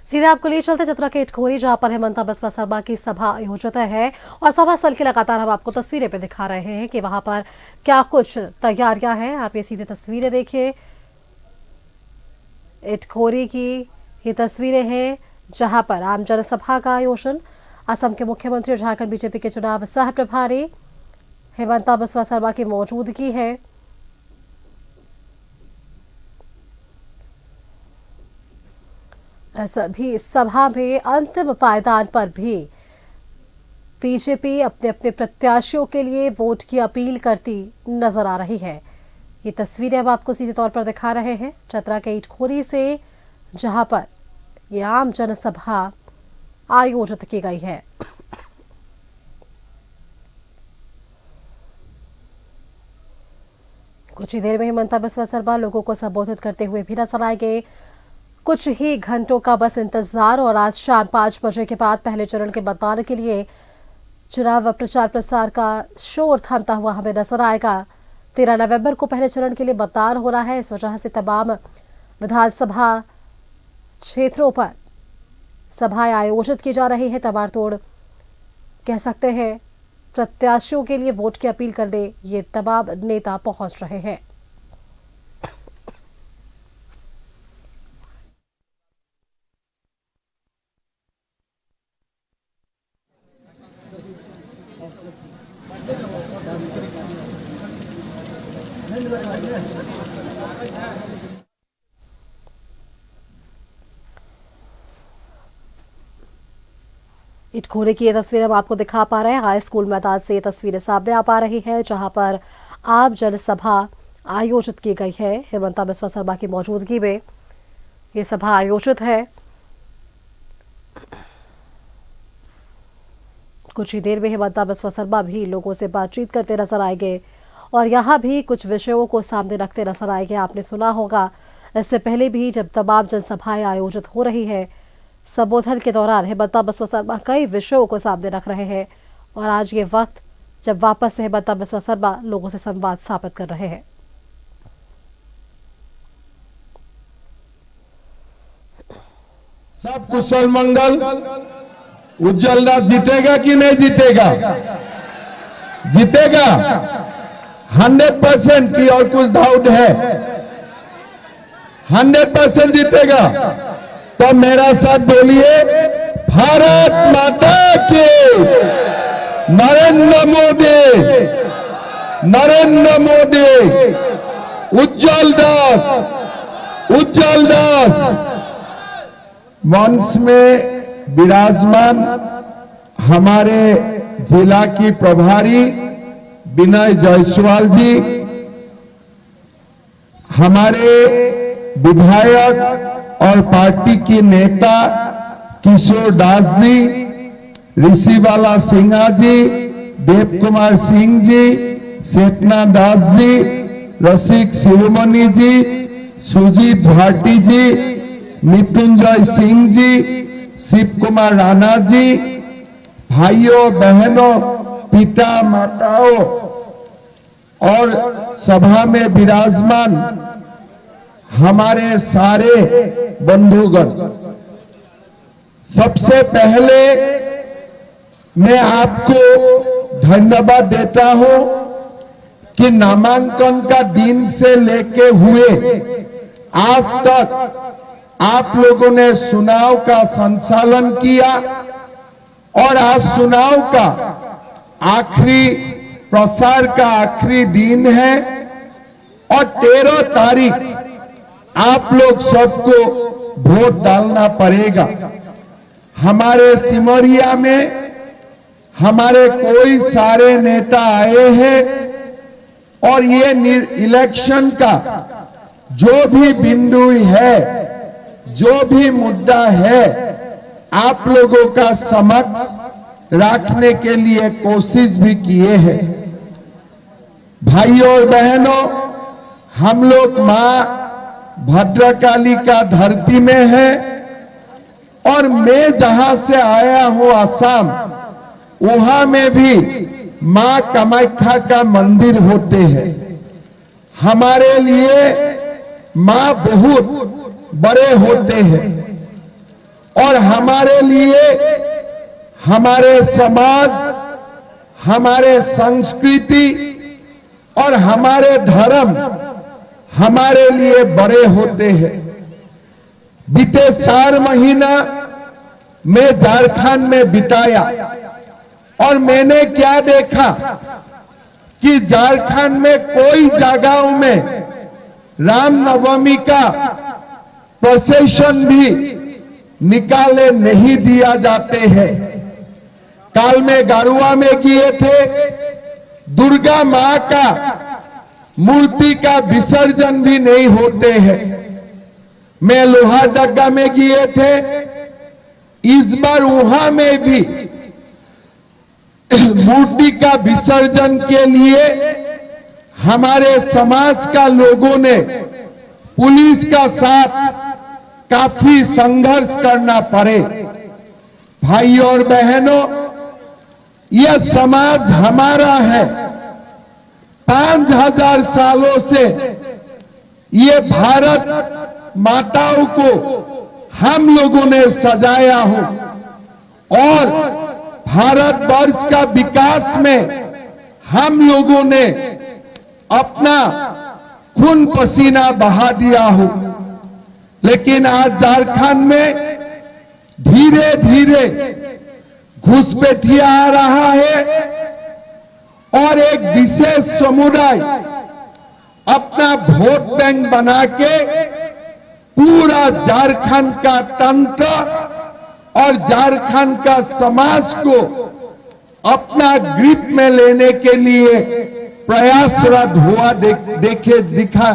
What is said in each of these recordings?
सीधे आपको लिए चलते चतरा के इटखोरी, जहां पर हेमंता बिस्वा शर्मा की सभा आयोजित है और सभा स्थल की लगातार हम आपको तस्वीरें पे दिखा रहे हैं कि वहां पर क्या कुछ तैयारियां हैं। आप ये सीधे तस्वीरें देखिए, इटखोरी की ये तस्वीरें हैं जहां पर आम जनसभा का आयोजन। असम के मुख्यमंत्री और झारखंड बीजेपी के चुनाव सह प्रभारी हेमंता बिस्वा शर्मा की मौजूदगी है। सभी सभा में अंतिम पायदान पर भी बीजेपी अपने अपने प्रत्याशियों के लिए वोट की अपील करती नजर आ रही है। ये तस्वीरें हम आपको सीधे तौर पर दिखा रहे हैं चतरा के इटखोरी से, जहां पर ये आम जनसभा आयोजित की गई है। कुछ ही देर में हेमंता बिस्वा शर्मा लोगों को संबोधित करते हुए भी नजर आएंगे। कुछ ही घंटों का बस इंतजार और आज शाम 5 बजे के बाद पहले चरण के मतदान के लिए चुनाव प्रचार प्रसार का शोर थमता हुआ हमें नजर आएगा। 13 नवंबर को पहले चरण के लिए मतदान हो रहा है। इस वजह से तमाम विधानसभा क्षेत्रों पर सभाएं आयोजित की जा रही है। तबाड़तोड़ कह सकते हैं, प्रत्याशियों के लिए वोट की अपील करने ये तमाम नेता पहुंच रहे हैं। इटखोरी की ये तस्वीर हम आपको दिखा पा रहे हैं। हाई स्कूल मैदान से ये तस्वीरें सामने आ पा रही है, जहां पर आम जनसभा आयोजित की गई है। हेमंता बिस्वा शर्मा की मौजूदगी में ये सभा आयोजित है। कुछ ही देर में हेमंता बिस्वा शर्मा भी लोगों से बातचीत करते नजर आएंगे और यहाँ भी कुछ विषयों को सामने रखते नजर आएंगे। आपने सुना होगा, इससे पहले भी जब तमाम जनसभाएं आयोजित हो रही है, संबोधन के दौरान हेमंता बिस्वा शर्मा कई विषयों को सामने रख रहे हैं और आज ये वक्त जब वापस से हेमंता बिस्वा शर्मा लोगों से संवाद स्थापित कर रहे हैं। सब कुशल मंगल। उज्जवल दास जीतेगा कि नहीं जीतेगा? जीतेगा 100% की और कुछ डाउट है? 100% जीतेगा। तो मेरा साथ बोलिए, भारत माता की, नरेंद्र मोदी, नरेंद्र मोदी, उज्जवल दास, उज्जवल दास। मंच में विराजमान हमारे जिला की प्रभारी विनय जायसवाल जी, हमारे विधायक और पार्टी के नेता किशोर दास जी, ऋषिवाला सिंहा जी, देव कुमार सिंह जी, शेखना दास जी, रसिक शिरोमणि जी, सुजीत भाटी जी, मृत्युंजय सिंह जी, शिव कुमार राणा जी, भाइयों बहनों, पिता माताओं और सभा में विराजमान हमारे सारे बंधुगण, सबसे पहले मैं आपको धन्यवाद देता हूं कि नामांकन का दिन से लेके हुए आज तक आप लोगों ने चुनाव का संचालन किया और आज चुनाव का आखिरी प्रसार का आखिरी दिन है और 13 तारीख आप लोग सबको वोट डालना पड़ेगा। हमारे सिमरिया में हमारे कोई सारे नेता आए हैं और ये इलेक्शन का जो भी बिंदु है, जो भी मुद्दा है, आप लोगों का समक्ष रखने के लिए कोशिश भी किए हैं। भाइयों और बहनों, हम लोग मां भद्रकाली का धरती में है और मैं जहां से आया हूं असम, वहां में भी मां कामाख्या का मंदिर होते हैं। हमारे लिए मां बहुत बड़े होते हैं। और हमारे लिए हमारे समाज, हमारे संस्कृति और हमारे धर्म हमारे लिए बड़े होते हैं। बीते 4 महीना मैं झारखंड में बिताया और मैंने क्या देखा कि झारखंड में कोई जगहों में रामनवमी का प्रोसेशन भी निकाले नहीं दिया जाते हैं। काल में गारुआ में किए थे, दुर्गा मां का मूर्ति का विसर्जन भी नहीं होते हैं। मैं लोहारदगा में किए थे, इस बार वहां में भी मूर्ति का विसर्जन के लिए हमारे समाज का लोगों ने पुलिस का साथ काफी संघर्ष करना पड़े। भाइयों और बहनों, यह समाज हमारा है। 5000 सालों से ये भारत माताओं को हम लोगों ने सजाया हो और भारतवर्ष का विकास में हम लोगों ने अपना खून पसीना बहा दिया हो। लेकिन आज झारखंड में धीरे धीरे घुसपैठिया आ रहा है और एक विशेष समुदाय अपना वोट बैंक बना के पूरा झारखंड का तंत्र और झारखंड का समाज को अपना ग्रिप में लेने के लिए प्रयासरत हुआ दिखा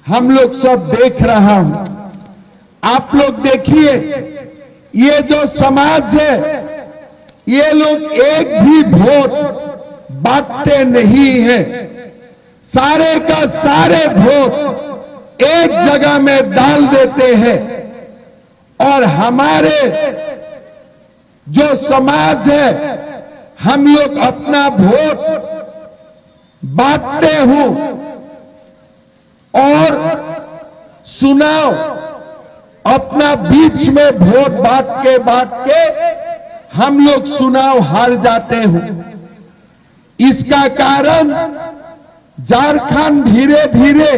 हम लोग सब देख रहा हूं। आप लोग देखिए, ये जो समाज है, ये लोग एक भी वोट बांटते नहीं है। सारे का सारे वोट एक जगह में डाल देते हैं और हमारे जो समाज है, हम लोग अपना वोट बांटते हो और चुनाव अपना बीच में वोट बांट के हम लोग चुनाव हार जाते हो। इसका कारण झारखंड धीरे धीरे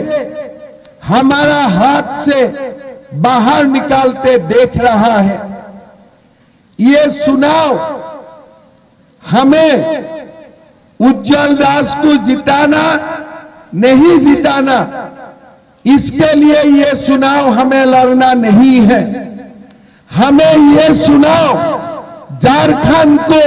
हमारा हाथ से बाहर निकालते देख रहा है। ये चुनाव हमें उज्जवल दास को जिताना नहीं जिताना, इसके लिए ये चुनाव हमें लड़ना नहीं है। हमें ये चुनाव झारखंड को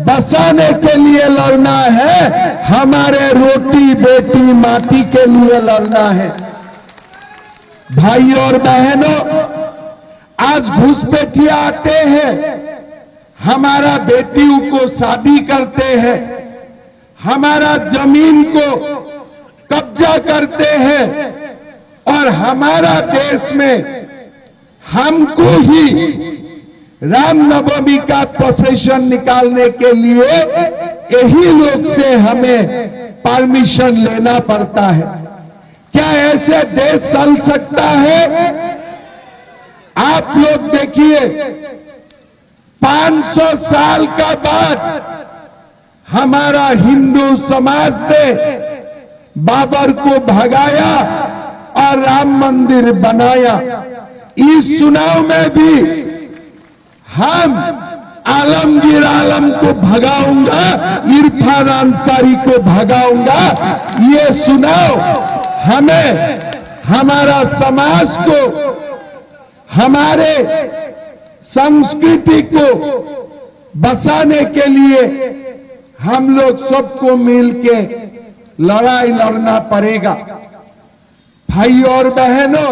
बसाने के लिए लड़ना है, हमारे रोटी बेटी माटी के लिए लड़ना है। भाइयों और बहनों, आज घुसपैठिया आते हैं, हमारा बेटियों को शादी करते हैं, हमारा जमीन को कब्जा करते हैं और हमारा देश में हमको ही रामनवमी का प्रोसेशन निकालने के लिए यही लोग से हमें परमिशन लेना पड़ता है। क्या ऐसे देश चल सकता है? आप लोग देखिए, 500 साल का बाद हमारा हिंदू समाज ने बाबर को भगाया और राम मंदिर बनाया। इस चुनाव में भी हम आलमगीर आलम को भगाऊंगा, इरफान अंसारी को भगाऊंगा। ये चुनाव हमें, हमारा समाज को, हमारे संस्कृति को बसाने के लिए हम लोग सबको मिलके लड़ाई लड़ना पड़ेगा। भाइयों और बहनों,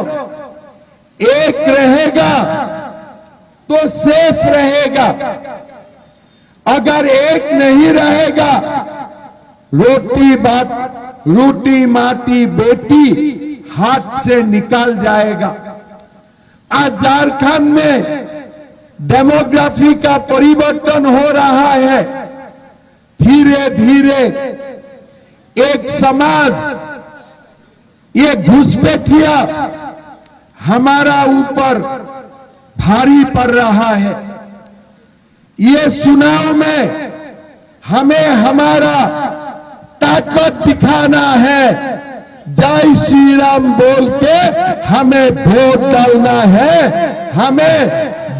एक रहेगा तो शेष रहेगा। अगर एक नहीं रहेगा, रोटी माटी बेटी हाथ से निकल जाएगा। आज झारखंड में डेमोग्राफी का परिवर्तन हो रहा है। धीरे धीरे एक समाज, ये घुसपैठिया हमारा ऊपर भारी पड़ रहा है। ये चुनाव में हमें हमारा ताकत दिखाना है। जय श्री राम बोल के हमें वोट डालना है, हमें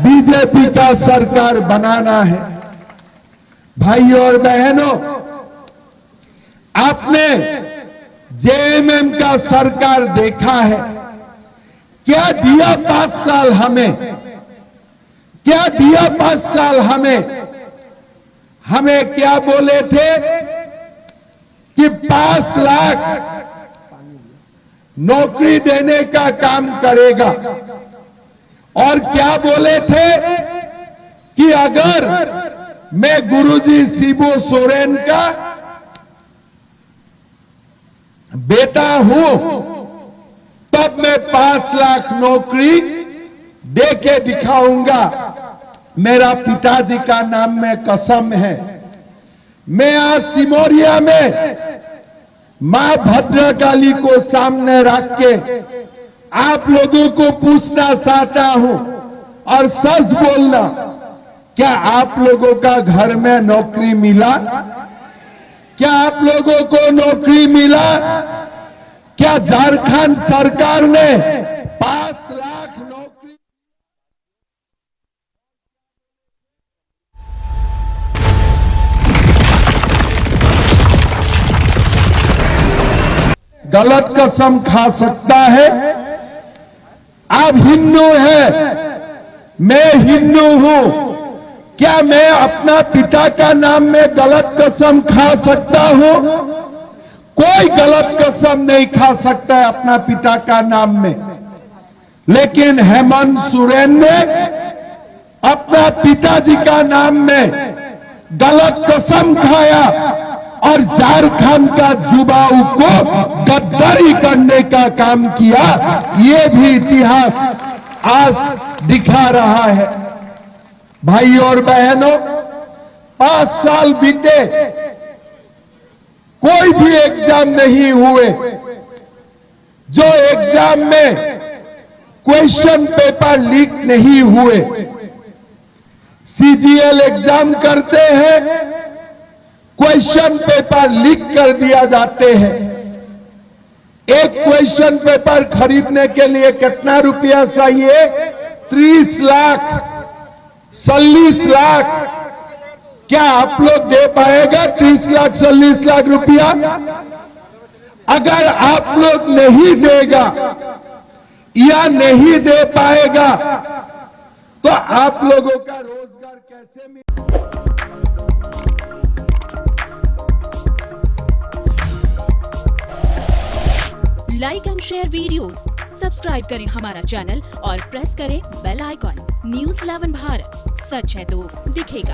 बीजेपी का सरकार बनाना है। भाइयों और बहनों, आपने जेएमएम का सरकार देखा है, क्या दिया 5 साल हमें, क्या दिया 5 साल हमें क्या बोले थे कि 5 लाख नौकरी देने का काम करेगा, और क्या बोले थे कि अगर मैं गुरुजी शिबू सोरेन का बेटा हूं तब मैं 5 लाख नौकरी दे के दिखाऊंगा। मेरा पिताजी का नाम में कसम है। मैं आज सिमोरिया में मां भद्रकाली को सामने रख के आप लोगों को पूछना चाहता हूं, और सच बोलना, क्या आप लोगों का घर में नौकरी मिला? क्या आप लोगों को नौकरी मिला? क्या झारखंड सरकार ने 5 लाख नौकरी? गलत कसम खा सकता है। आप हिंदू हैं, मैं हिंदू हूं, क्या मैं अपना पिता का नाम में गलत कसम खा सकता हूं? कोई गलत कसम नहीं खा सकता है अपना पिता का नाम में। लेकिन हेमंत सोरेन ने अपना पिताजी का नाम में गलत कसम खाया और झारखंड का युवाओं को गद्दारी करने का काम किया। ये भी इतिहास आज दिखा रहा है। भाइयों और बहनों, 5 साल बीते, कोई भी एग्जाम नहीं हुए। जो एग्जाम में क्वेश्चन पेपर लीक नहीं हुए, सीजीएल एग्जाम करते हैं, क्वेश्चन पेपर लीक कर दिया जाते हैं। एक क्वेश्चन पेपर खरीदने के लिए कितना रुपया चाहिए? 30 लाख, 40 लाख। क्या आप लोग दे पाएगा 30 लाख 40 लाख रुपया? अगर आप लोग नहीं देगा या नहीं दे पाएगा तो आप लोगों का रोजगार कैसे मिलेगा? Like and share videos, subscribe करें हमारा चैनल और प्रेस करें बेल आइकॉन। न्यूज़ 11 भारत, सच है तो दिखेगा।